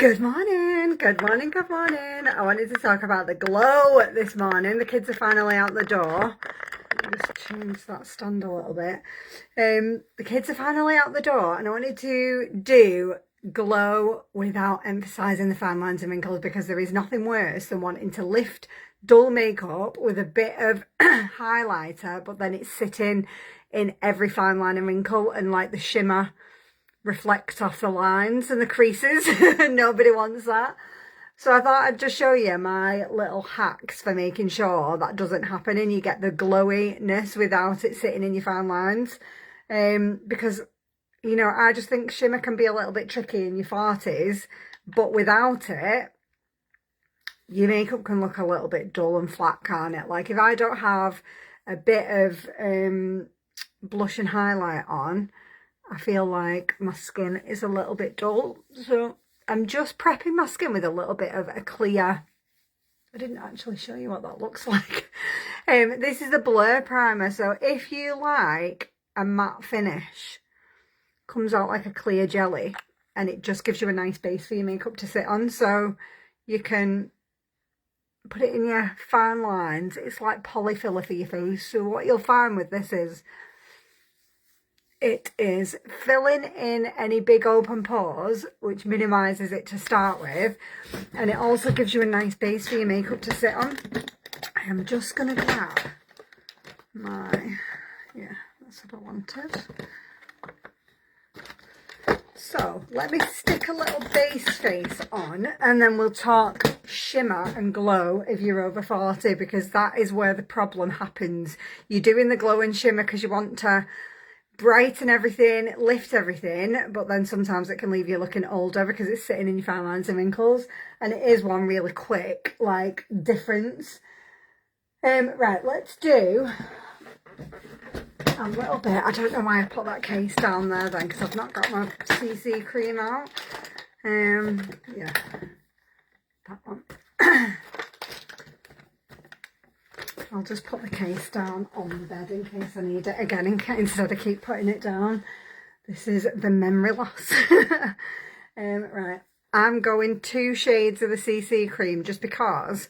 Good morning, good morning, good morning. I wanted to talk about the glow this morning. The kids are finally out the door. Just change that stand a little bit. The kids are finally out the door and I wanted to do glow without emphasising the fine lines and wrinkles, because there is nothing worse than wanting to lift dull makeup with a bit of highlighter, but then it's sitting in every fine line and wrinkle, and like the shimmer reflect off the lines and the creases. Nobody wants that. So I thought I'd just show you my little hacks for making sure that doesn't happen and you get the glowiness without it sitting in your fine lines. Because, you know, I just think shimmer can be a little bit tricky in your 40s, but without it, your makeup can look a little bit dull and flat, can't it? Like if I don't have a bit of blush and highlight on, I feel like my skin is a little bit dull. So I'm just prepping my skin with a little bit of a clear, I didn't actually show you what that looks like. This is the Blur Primer. So if you like a matte finish, comes out like a clear jelly and it just gives you a nice base for your makeup to sit on. So you can put it in your fine lines. It's like polyfiller for your face. So what you'll find with this is it is filling in any big open pores, which minimises it to start with, and it also gives you a nice base for your makeup to sit on. I am just going to grab my, yeah, that's what I wanted. So let me stick a little base face on and then we'll talk shimmer and glow if you're over 40, because that is where the problem happens. You're doing the glow and shimmer because you want to brighten everything, lift everything, but then sometimes it can leave you looking older because it's sitting in your fine lines and wrinkles, and it is one really quick like difference. Right, let's do a little bit. I don't know why I put that case down there then, because I've not got my CC cream out. Yeah, that one. I'll just put the case down on the bed in case I need it again, instead of keep putting it down. This is the memory loss. Right, I'm going 2 shades of the CC cream just because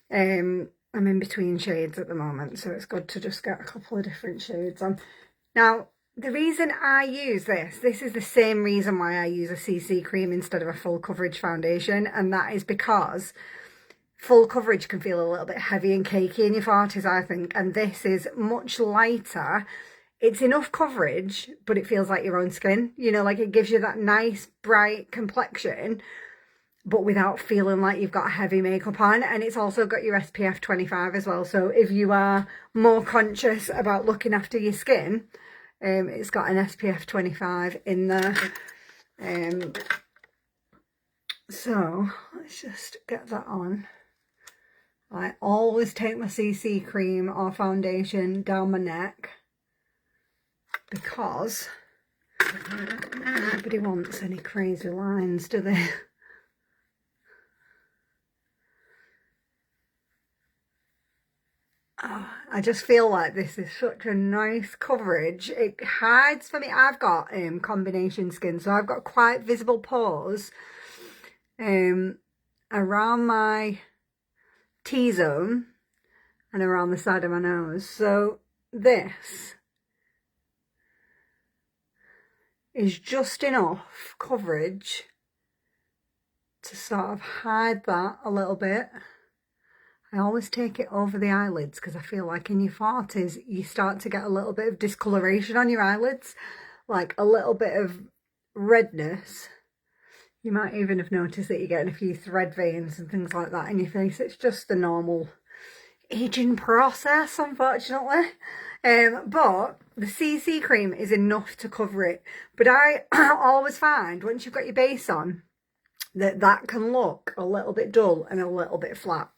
I'm in between shades at the moment, so it's good to just get a couple of different shades on. Now, the reason I use this is the same reason why I use a CC cream instead of a full coverage foundation, and that is because full coverage can feel a little bit heavy and cakey in your 40s, I think, and this is much lighter. It's enough coverage, but it feels like your own skin. You know, like it gives you that nice, bright complexion, but without feeling like you've got heavy makeup on. And it's also got your SPF 25 as well. So if you are more conscious about looking after your skin, it's got an SPF 25 in there. So let's just get that on. I always take my CC cream or foundation down my neck because nobody wants any crazy lines, do they? Oh, I just feel like this is such a nice coverage. It hides for me. I've got combination skin, so I've got quite visible pores around my T-zone and around the side of my nose. So this is just enough coverage to sort of hide that a little bit. I always take it over the eyelids because I feel like in your 40s you start to get a little bit of discoloration on your eyelids, like a little bit of redness. You might even have noticed that you're getting a few thread veins and things like that in your face. It's just the normal aging process, unfortunately. But the CC cream is enough to cover it. But I always find once you've got your base on, that can look a little bit dull and a little bit flat.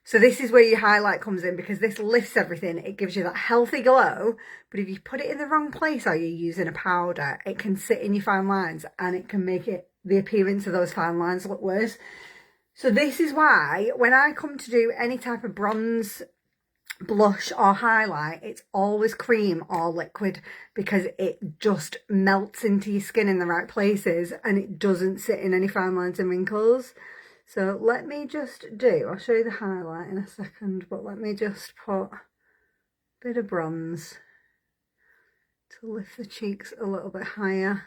So this is where your highlight comes in, because this lifts everything. It gives you that healthy glow, but if you put it in the wrong place or you're using a powder, it can sit in your fine lines and it can make the appearance of those fine lines look worse. So this is why when I come to do any type of bronze blush or highlight, it's always cream or liquid, because it just melts into your skin in the right places and it doesn't sit in any fine lines and wrinkles. So let me just I'll show you the highlight in a second, but let me just put a bit of bronze to lift the cheeks a little bit higher.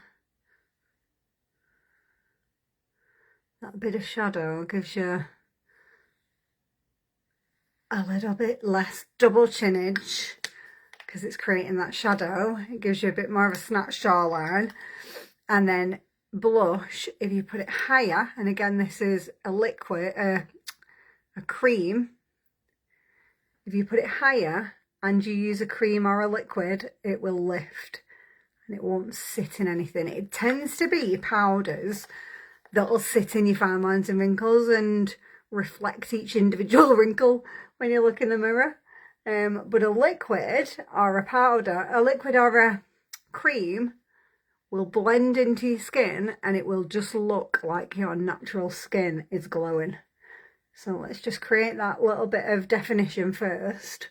That bit of shadow gives you a little bit less double chinage because it's creating that shadow. It gives you a bit more of a snatched jawline. And then blush, if you put it higher, and again this is a liquid, a cream, if you put it higher and you use a cream or a liquid, it will lift and it won't sit in anything. It tends to be powders that'll sit in your fine lines and wrinkles and reflect each individual wrinkle when you look in the mirror. But a liquid or a powder, a liquid or a cream will blend into your skin and it will just look like your natural skin is glowing. So let's just create that little bit of definition first.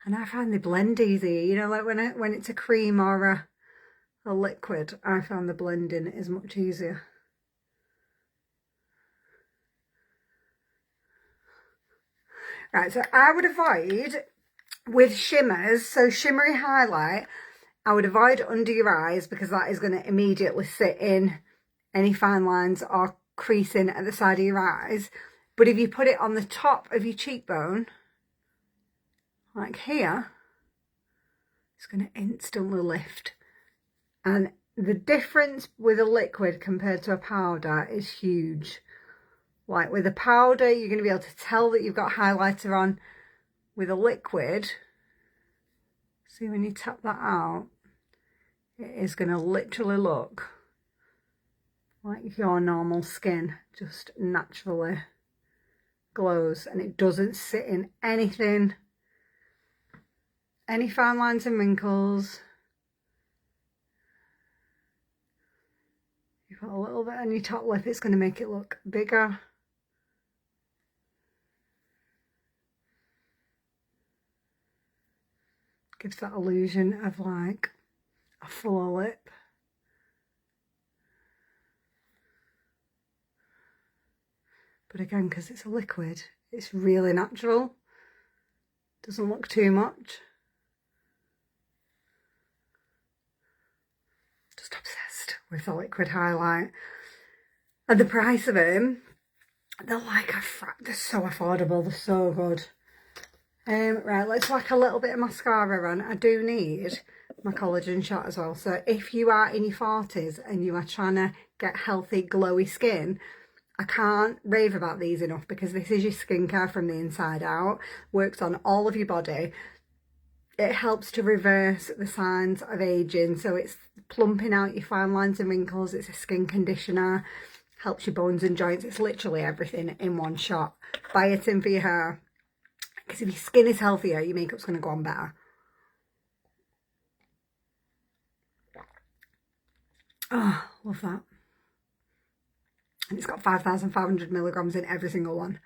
And I find they blend easy, you know, like when it's a cream or a liquid, I found the blending is much easier. Right, so I would avoid with shimmers, so shimmery highlight, I would avoid under your eyes because that is going to immediately sit in any fine lines or creasing at the side of your eyes. But if you put it on the top of your cheekbone, like here, it's going to instantly lift. And the difference with a liquid compared to a powder is huge. Like with a powder, you're going to be able to tell that you've got highlighter on. With a liquid, see when you tap that out, it is going to literally look like your normal skin just naturally glows, and it doesn't sit in anything, any fine lines and wrinkles. You put a little bit on your top lip, it's going to make it look bigger. Gives that illusion of like a fuller lip. But again, because it's a liquid, it's really natural. Doesn't look too much. Just obsessed with the liquid highlight. And the price of them, they're like they're so affordable, they're so good. Right, let's whack a little bit of mascara on. I do need my collagen shot as well. So if you are in your 40s and you are trying to get healthy, glowy skin, I can't rave about these enough because this is your skincare from the inside out. Works on all of your body. It helps to reverse the signs of aging. So it's plumping out your fine lines and wrinkles. It's a skin conditioner. Helps your bones and joints. It's literally everything in one shot. Biotin for your hair. Because if your skin is healthier, your makeup's going to go on better. Oh, love that. And it's got 5,500 milligrams in every single one.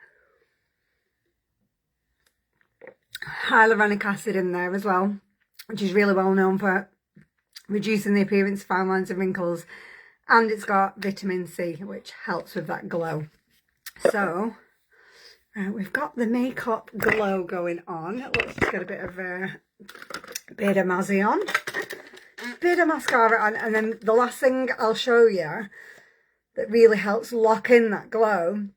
Hyaluronic acid in there as well, which is really well known for reducing the appearance of fine lines and wrinkles. And it's got vitamin C, which helps with that glow. So... we've got the makeup glow going on. Let's just get a bit of mazzy on, bit of mascara on, and then the last thing I'll show you that really helps lock in that glow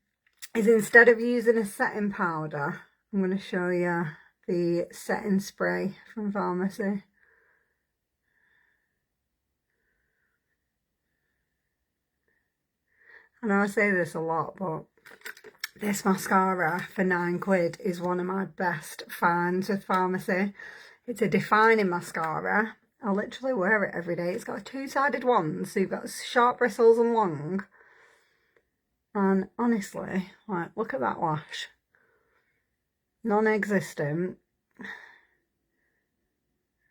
is instead of using a setting powder, I'm going to show you the setting spray from pharmacy. I know I say this a lot, but this mascara for £9 is one of my best finds with pharmacy. It's a defining mascara. I literally wear it every day. It's got a two-sided wand, so you've got sharp bristles and long. And honestly, like, look at that lash. Non-existent.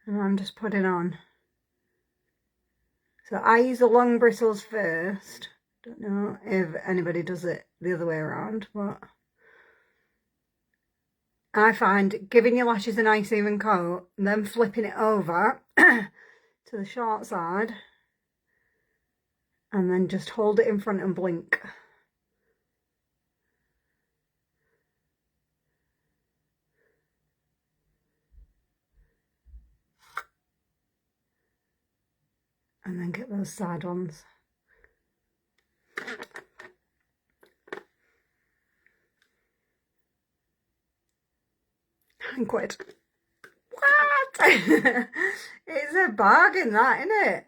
And I'm just putting on. So I use the long bristles first. Don't know if anybody does it the other way around, but I find giving your lashes a nice even coat and then flipping it over to the short side and then just hold it in front and blink. And then get those side ones. And quid. What? It's a bargain, that, isn't it?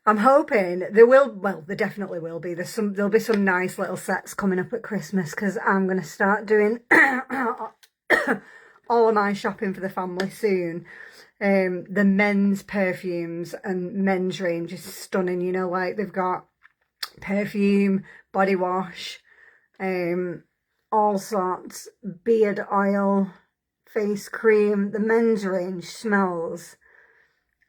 I'm hoping there will, well, there definitely will be. There'll be some nice little sets coming up at Christmas because I'm going to start doing all of my shopping for the family soon. The men's perfumes and men's range is stunning. You know, like they've got perfume, body wash, all sorts, beard oil, face cream. The men's range smells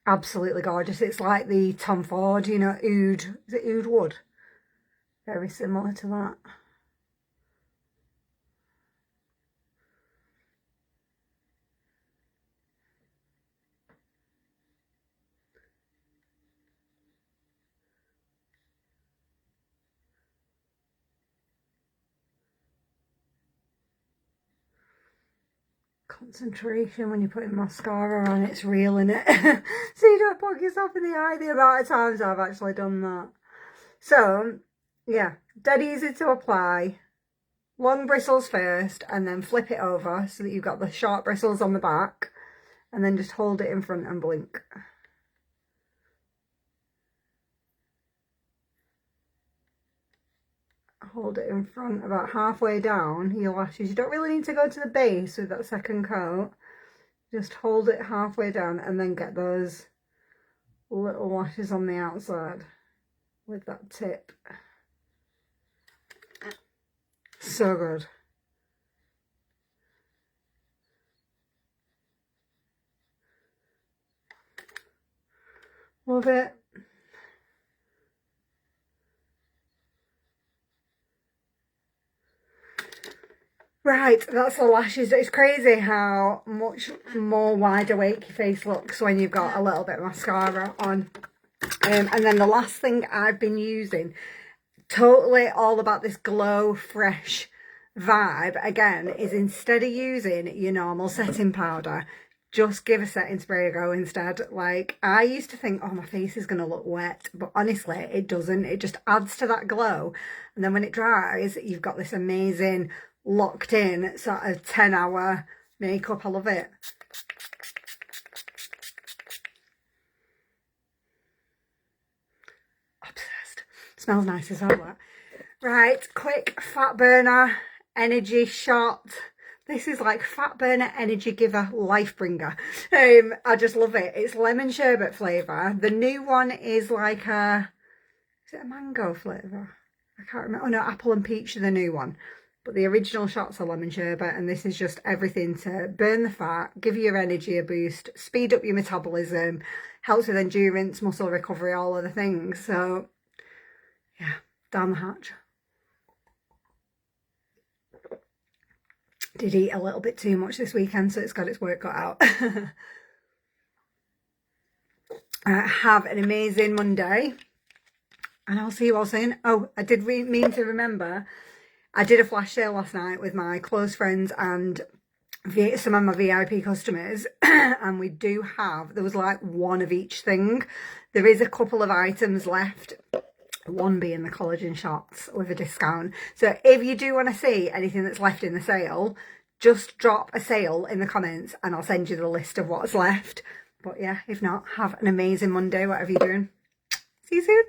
absolutely gorgeous. It's like the Tom Ford, you know, oud. Is it oud wood? Very similar to that. Concentration when you're putting mascara on, it's real, innit? So you don't poke yourself in the eye the amount of times I've actually done that. So, yeah, dead easy to apply. Long bristles first and then flip it over so that you've got the short bristles on the back and then just hold it in front and blink. Hold it in front about halfway down your lashes. You don't really need to go to the base with that second coat. Just hold it halfway down and then get those little lashes on the outside with that tip. So good. Love it. Right, that's the lashes. It's crazy how much more wide awake your face looks when you've got a little bit of mascara on. And then the last thing I've been using, totally all about this glow fresh vibe again, is instead of using your normal setting powder, just give a setting spray a go instead. Like, I used to think, oh, my face is going to look wet, but honestly it doesn't. It just adds to that glow, and then when it dries you've got this amazing locked in sort of 10-hour makeup. I love it. Obsessed. Smells nice as well. Right, quick fat burner energy shot. This is like fat burner, energy giver, life bringer. I just love it. It's lemon sherbet flavour. The new one is like a, is it a mango flavour? I can't remember. Oh no, apple and peach are the new one. But the original shots are lemon sherbet, and this is just everything to burn the fat, give your energy a boost, speed up your metabolism, helps with endurance, muscle recovery, all of the things. So yeah, down the hatch. Did eat a little bit too much this weekend, so it's got its work cut out. Have an amazing Monday, and I'll see you all soon. Oh, I did mean to remember, I did a flash sale last night with my close friends and some of my VIP customers, and we do have, there was like one of each thing. There is a couple of items left, one being the collagen shots with a discount. So if you do want to see anything that's left in the sale, just drop a sale in the comments and I'll send you the list of what's left. But yeah, if not, have an amazing Monday, whatever you're doing. See you soon.